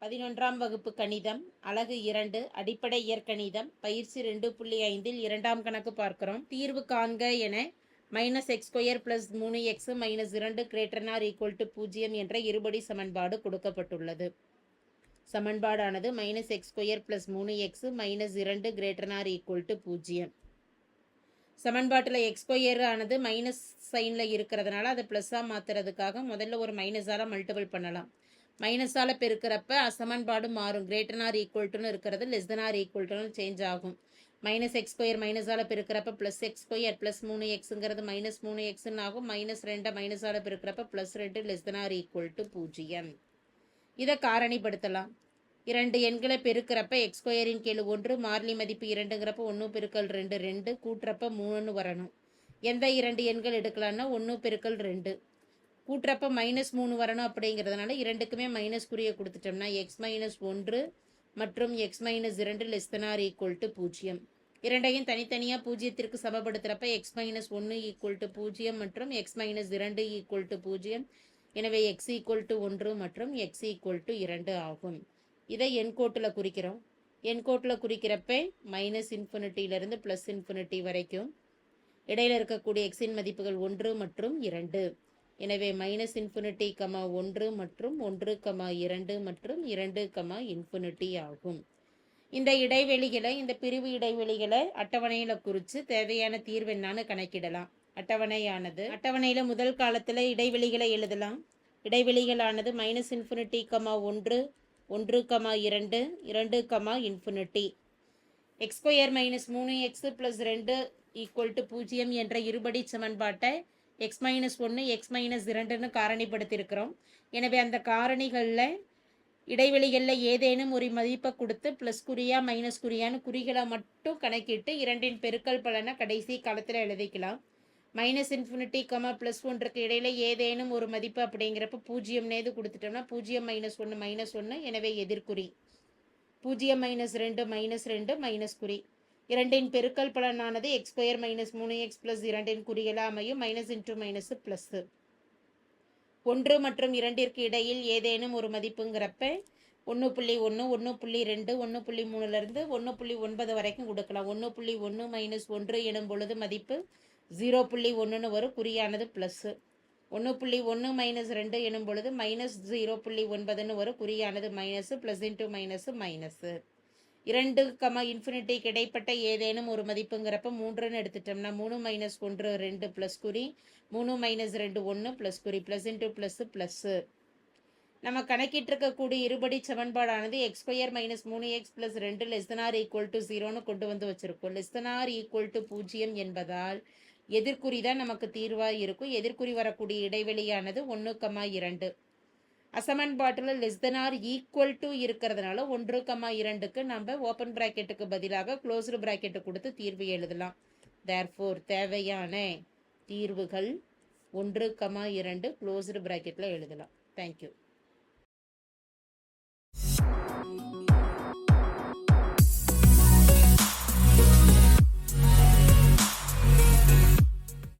11ஆம் வகுப்பு கணிதம் அலகு 2 அடிப்படை இயற்கணிதம் பயிற்சி 2.5 இரண்டாம் கணக்கு பார்க்கிறோம். தீர்வு காண்க என -x² + 3x - 2 ≥ 0 என்ற இருபடி சமன்பாடு கொடுக்கப்பட்டுள்ளது. சமன்பாடானது -x² + 3x - 2 ≥ 0. சமன்பாட்டில் x² ஆனது மைனஸ் சைனில் இருக்கிறதுனால அதை ப்ளஸ்ஸாக மாற்றுறதுக்காக முதல்ல ஒரு மைனஸால் மல்டிபிள் பண்ணலாம். மைனஸால் பெருக்கிறப்ப அசமன்பாடு மாறும். > இருக்கிறது <= சேஞ்ச் ஆகும். -x² மைனஸால் பெருக்கிறப்ப +x² +3xங்கிறது -3xன்னு ஆகும். -2 மைனஸால் பெருக்கிறப்ப +2 <= 0. இதை காரணிப்படுத்தலாம். இரண்டு எண்களை பெருக்கிறப்ப x² கீழ் 1 மாறிலி மதிப்பு 2ங்கிறப்ப 1 × 2 2 கூட்டுறப்ப 3ன்னு வரணும். எந்த இரண்டு எண்கள் எடுக்கலாம்னா 1 × 2 கூட்டுறப்ப -3 வரணும். அப்படிங்கிறதுனால இரண்டுக்குமே மைனஸ் குறியை கொடுத்துட்டோம்னா x - 1 மற்றும் x - 2 <= 0. இரண்டையும் தனித்தனியாக பூஜ்ஜியத்திற்கு சமப்படுத்துகிறப்ப x - 1 = 0 மற்றும் x - 2 = 0. எனவே x = 1 மற்றும் x = 2 ஆகும். இதை எண்கோட்டில் குறிக்கிறோம். எண்கோட்டில் குறிக்கிறப்ப -∞ +∞ வரைக்கும் இடையில இருக்கக்கூடிய எக்ஸின் மதிப்புகள் 1 மற்றும் 2. எனவே -∞, 1 மற்றும் 1, 2 மற்றும் 2, ஆகும். இந்த இடைவெளிகளை இந்த பிரிவு இடைவெளிகளை அட்டவணையில் குறித்து தேவையான தீர்வு என்னன்னு கணக்கிடலாம். அட்டவணையில் முதல் காலத்தில் இடைவெளிகளை எழுதலாம். இடைவெளிகளானது -∞, 1, 1, 2, 2, x² - 3x + 2 0 என்ற இருபடி சமன்பாட்டை x - 1 x - 2ன்னு காரணிப்படுத்தியிருக்கிறோம். எனவே அந்த காரணிகளில் இடைவெளிகளில் ஏதேனும் ஒரு மதிப்பை கொடுத்து ப்ளஸ் குறியா மைனஸ் குறியான்னு குறிகளை மட்டும் கணக்கிட்டு இரண்டின் பெருக்கல் பலனை கடைசி காலத்தில் எழுதிக்கலாம். -∞, +1க்கு இடையில ஏதேனும் ஒரு மதிப்பு அப்படிங்கிறப்ப 0 கொடுத்துட்டோம்னா 0 - 1 -1 எனவே எதிர்குறி 0 - 2 -2 குறி. இரண்டின் பெருக்கல் பலனானது x² - 3x + 2 குறிகளாக அமையும். -× -1 மற்றும் 2ற்கு இடையில் ஏதேனும் ஒரு மதிப்புங்கிறப்ப 1.1 1.2 1.3 1.9 வரைக்கும் கொடுக்கலாம். 1.1 - 1 எனும் பொழுது மதிப்பு 0.1ன்னு வரும். குறியானது ப்ளஸ். 1.1 - 2 எனும் பொழுது -0.9ன்னு வரும். குறியானது மைனஸ். +× 2 ∞ இடைப்பட்ட ஏதேனும் ஒரு மதிப்புங்கிறப்ப 3ன்னு எடுத்துட்டோம்னா 3 - 1 2 ப்ளஸ் குறி 3 - 2 1 ப்ளஸ் குறி +++. நம்ம கணக்கிட்டு இருக்கக்கூடிய இருபடி சமன்பாடானது x² - 3x + 2 <= 0ன்னு கொண்டு வந்து வச்சிருக்கோம். <= 0 என்பதால் எதிர்குறி தான் நமக்கு தீர்வாக இருக்கும். எதிர்குறி வரக்கூடிய இடைவெளியானது 1, 2. அசமன்பாட்டில் <= இருக்கிறதுனால 1, 2க்கு நம்ம ஓப்பன் பிராக்கெட்டுக்கு பதிலாக க்ளோஸ்டு பிராக்கெட்டு கொடுத்து தீர்வு எழுதலாம். தேர்ஃபோர் தேவையான தீர்வுகள் 1, 2 க்ளோஸ்டு பிராக்கெட்டில் எழுதலாம். தேங்க்யூ.